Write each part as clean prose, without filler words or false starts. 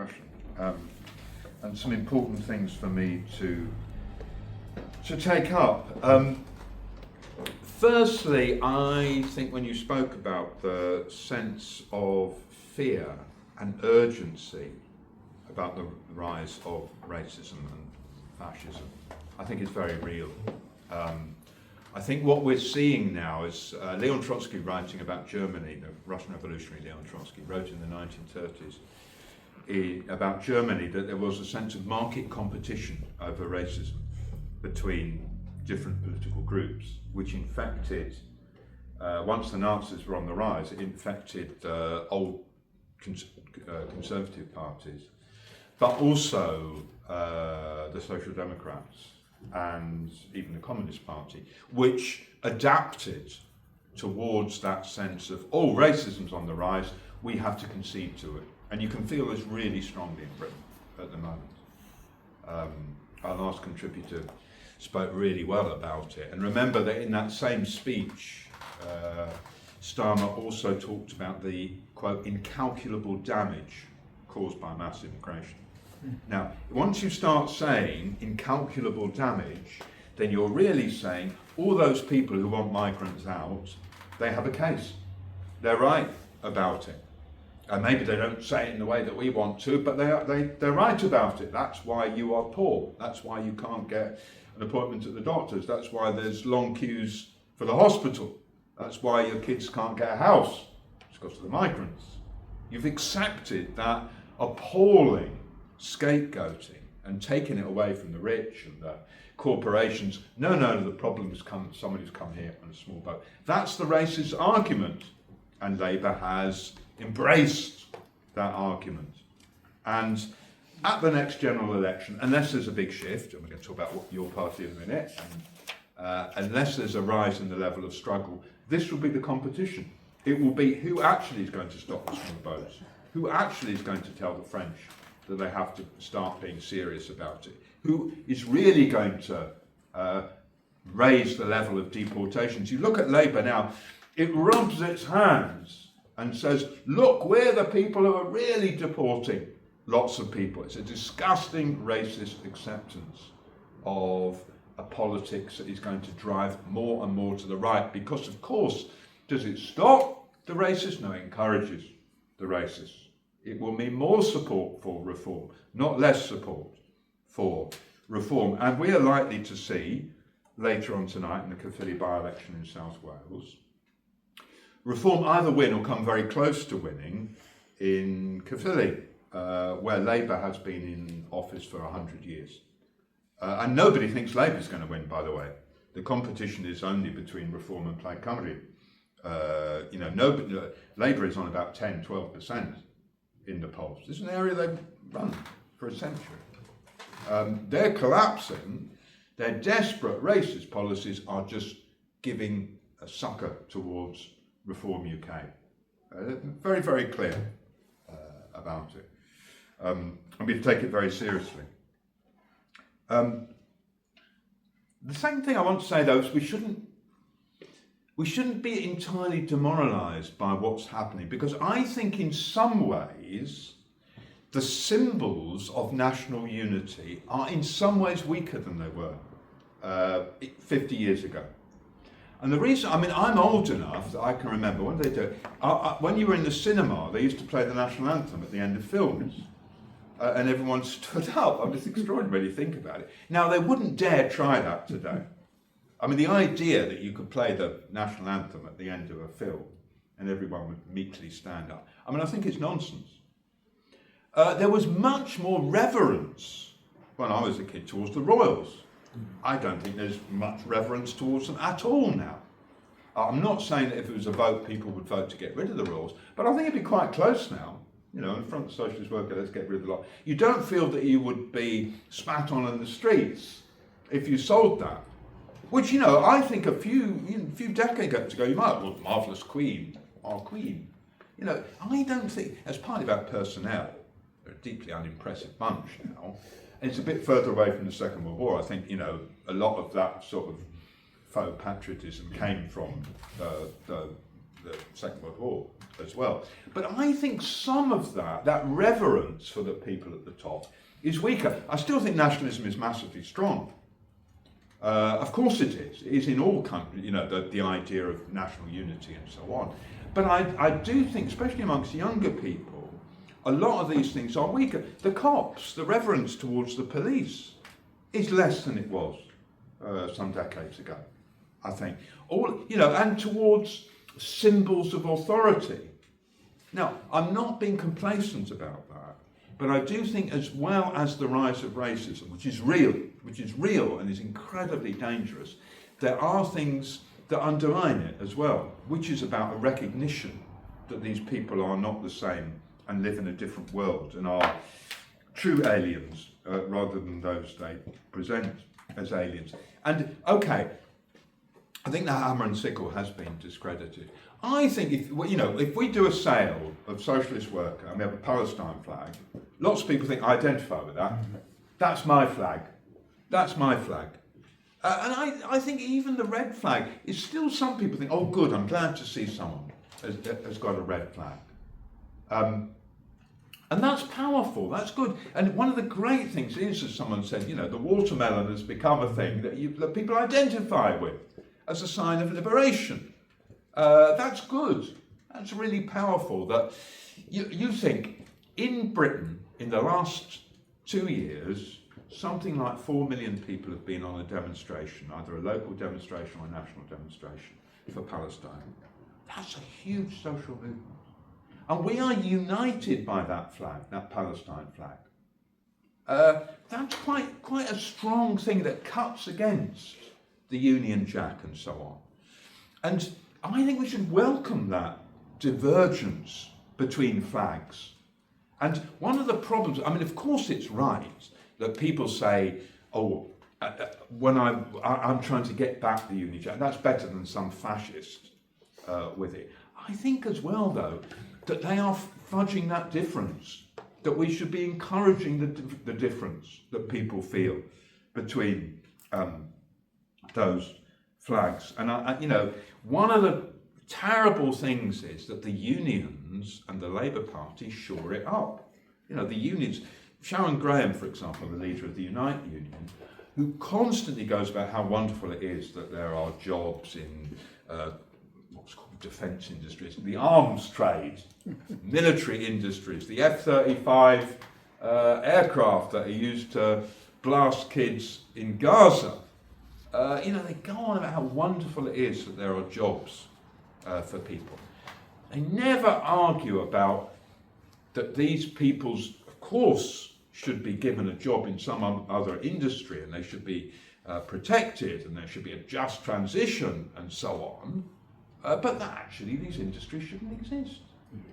question, and some important things for me to take up. Firstly, I think when you spoke about the sense of fear and urgency about the rise of racism and fascism, I think it's very real. I think what we're seeing now is Leon Trotsky, writing about Germany, the Russian revolutionary Leon Trotsky, wrote in the 1930s about Germany that there was a sense of market competition over racism between different political groups, which infected, once the Nazis were on the rise, it infected old conservative parties, but also the Social Democrats and even the Communist Party, which adapted towards that sense of, oh, racism's on the rise, we have to concede to it. And you can feel this really strongly in Britain at the moment. Our last contributor spoke really well about it. And remember that in that same speech, Starmer also talked about the, quote, incalculable damage caused by mass immigration. Now, once you start saying incalculable damage, then you're really saying all those people who want migrants out, they have a case. They're right about it. And maybe they don't say it in the way that we want to, but they're right about it. That's why you are poor. That's why you can't get an appointment at the doctor's. That's why there's long queues for the hospital. That's why your kids can't get a house. It's because of the migrants. You've accepted that appalling scapegoating and taking it away from the rich and the corporations. No, the problem has come, someone who's come here on a small boat. That's the racist argument. And Labour has embraced that argument. And at the next general election, unless there's a big shift, and we're going to talk about your party in a minute, and unless there's a rise in the level of struggle, this will be the competition. It will be who actually is going to stop the small boats, who actually is going to tell the French that they have to start being serious about it, who is really going to raise the level of deportations. You look at Labour now, it rubs its hands and says, look, we're the people who are really deporting lots of people. It's a disgusting racist acceptance of a politics that is going to drive more and more to the right, because of course, does it stop the racists? No, it encourages the racists. It will mean more support for reform, not less support for reform. And we are likely to see later on tonight in the Caerphilly by-election in South Wales, reform either win or come very close to winning in Caerphilly, where Labour has been in office for 100 years. And nobody thinks Labour's going to win, by the way. The competition is only between Reform and Plaid Cymru. Labour is on about 10-12% in the polls. This is an area they've run for a century. They're collapsing. Their desperate racist policies are just giving a sucker towards Reform UK. Very, very clear about it. And we take it very seriously. The second thing I want to say, though, is we shouldn't be entirely demoralised by what's happening, because I think in some ways the symbols of national unity are in some ways weaker than they were 50 years ago. And the reason, I'm old enough that I can remember, when did they do it? When you were in the cinema, they used to play the national anthem at the end of films. And everyone stood up. It's extraordinary when you think about it. Now, they wouldn't dare try that today. The idea that you could play the national anthem at the end of a film and everyone would meekly stand up, I think it's nonsense. There was much more reverence when I was a kid towards the royals. I don't think there's much reverence towards them at all now. I'm not saying that if it was a vote, people would vote to get rid of the royals, but I think it'd be quite close now. In front of the socialist worker, let's get rid of the lot. You don't feel that you would be spat on in the streets if you sold that. Which, I think a few decades ago, you might have thought, marvellous Queen, our Queen. I don't think, as partly about personnel, they're a deeply unimpressive bunch now. And it's a bit further away from the Second World War. I think, a lot of that sort of faux patriotism came from the the Second World War as well. But I think some of that reverence for the people at the top is weaker. I still think nationalism is massively strong. Of course it is. It is in all countries, the idea of national unity and so on. But I do think, especially amongst younger people, a lot of these things are weaker. The cops, the reverence towards the police is less than it was some decades ago, I think. And towards symbols of authority. Now, I'm not being complacent about that, but I do think, as well as the rise of racism, which is real and is incredibly dangerous, there are things that underline it as well, which is about a recognition that these people are not the same and live in a different world and are true aliens rather than those they present as aliens. And okay, I think the hammer and sickle has been discredited. I think if we do a sale of socialist worker and we have a Palestine flag, lots of people think, I identify with that. That's my flag. That's my flag. And I think even the red flag is still, some people think, oh good, I'm glad to see someone has got a red flag. And that's powerful, that's good. And one of the great things is, as someone said, the watermelon has become a thing that people identify with as a sign of liberation. That's good. That's really powerful. That you think in Britain, in the last 2 years, something like 4 million people have been on a demonstration, either a local demonstration or a national demonstration for Palestine. That's a huge social movement. And we are united by that flag, that Palestine flag. That's quite a strong thing that cuts against the Union Jack and so on. And I think we should welcome that divergence between flags. And one of the problems, of course it's right that people say, when I'm trying to get back the Union Jack, that's better than some fascist with it. I think as well, though, that they are fudging that difference, that we should be encouraging the difference that people feel between those flags. And, one of the terrible things is that the unions and the Labour Party shore it up. The unions, Sharon Graham, for example, the leader of the Unite Union, who constantly goes about how wonderful it is that there are jobs in what's called defence industries, the arms trade, military industries, the F-35 aircraft that are used to blast kids in Gaza. They go on about how wonderful it is that there are jobs for people. They never argue about that these peoples, of course, should be given a job in some other industry and they should be protected and there should be a just transition and so on. But that actually these industries shouldn't exist.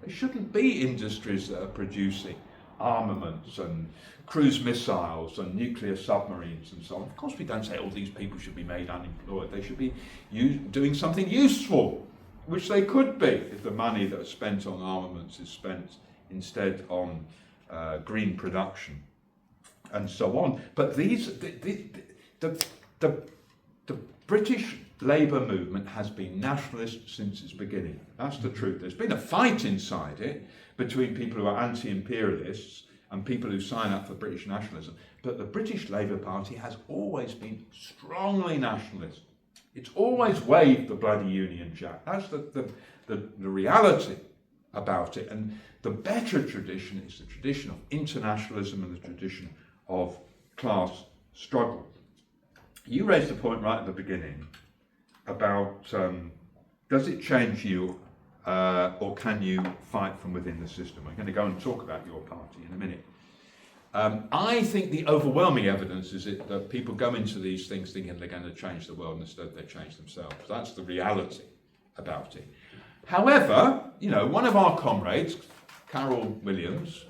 There shouldn't be industries that are producing armaments and cruise missiles and nuclear submarines and so on. Of course we don't say all these people should be made unemployed. They should be doing something useful, which they could be if the money that is spent on armaments is spent instead on green production and so on. But the British Labour movement has been nationalist since its beginning. That's the truth. There's been a fight inside it between people who are anti-imperialists and people who sign up for British nationalism. But the British Labour Party has always been strongly nationalist. It's always waved the bloody Union Jack. That's the reality about it. And the better tradition is the tradition of internationalism and the tradition of class struggle. You raised a point right at the beginning about does it change you or can you fight from within the system? We're going to go and talk about your party in a minute. I think the overwhelming evidence is that people go into these things thinking they're going to change the world and instead they change themselves. That's the reality about it. However, one of our comrades, Carol Williams,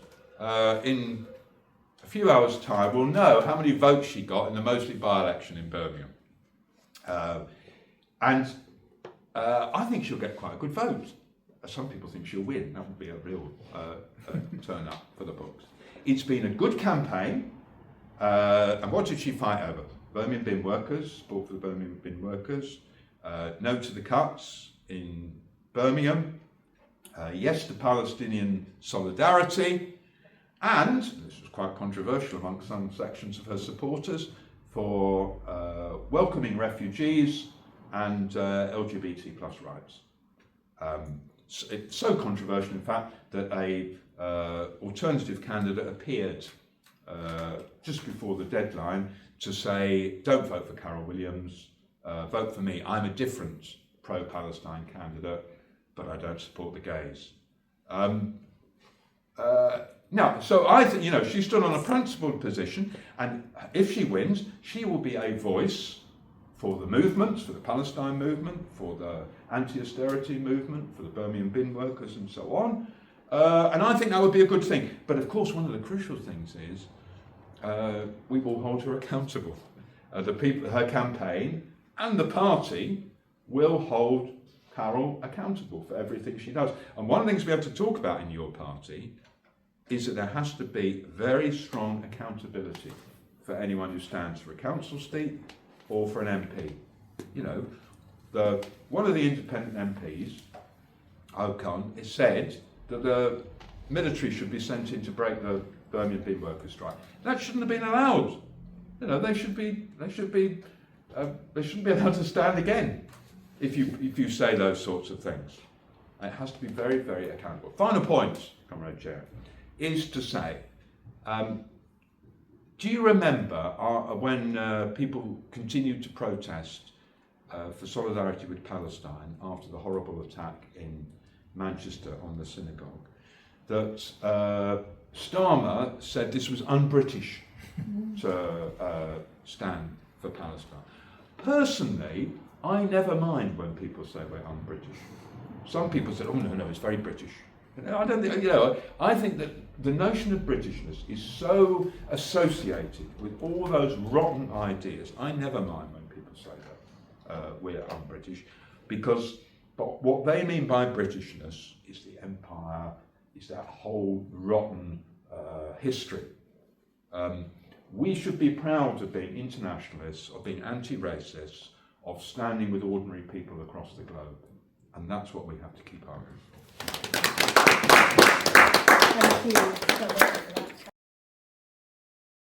in a few hours' time will know how many votes she got in the Moseley by-election in Birmingham. And I think she'll get quite a good vote. Some people think she'll win. That would be a real turn up for the books. It's been a good campaign. And what did she fight over? Birmingham bin workers, support for the Birmingham bin workers, no to the cuts in Birmingham, yes to Palestinian solidarity, and, this was quite controversial among some sections of her supporters, for welcoming refugees and LGBT plus rights. It's so controversial, in fact, that a alternative candidate appeared just before the deadline to say, don't vote for Carol Williams, vote for me. I'm a different pro-Palestine candidate, but I don't support the gays. Now, so I think, she stood on a principled position, and if she wins, she will be a voice for the movements, for the Palestine movement, for the anti-austerity movement, for the Birmingham bin workers and so on. And I think that would be a good thing. But of course, one of the crucial things is we will hold her accountable. The people, her campaign and the party will hold Carol accountable for everything she does. And one of the things we have to talk about in your party is that there has to be very strong accountability for anyone who stands for a council seat or for an MP. One of the independent MPs, Ocon, has said that the military should be sent in to break the Birmingham bin workers' strike. That shouldn't have been allowed. They shouldn't be allowed to stand again if you say those sorts of things. It has to be very, very accountable. Final point, Comrade Chair, is to say, do you remember when people continued to protest for solidarity with Palestine after the horrible attack in Manchester on the synagogue, that Starmer said this was un-British to stand for Palestine? Personally, I never mind when people say we're un-British. Some people said, oh no, it's very British. I don't think, I think that the notion of Britishness is so associated with all those rotten ideas. I never mind when people say that we're un-British, because what they mean by Britishness is the empire, is that whole rotten history. We should be proud of being internationalists, of being anti-racists, of standing with ordinary people across the globe. And that's what we have to keep arguing. Thank you so much for that.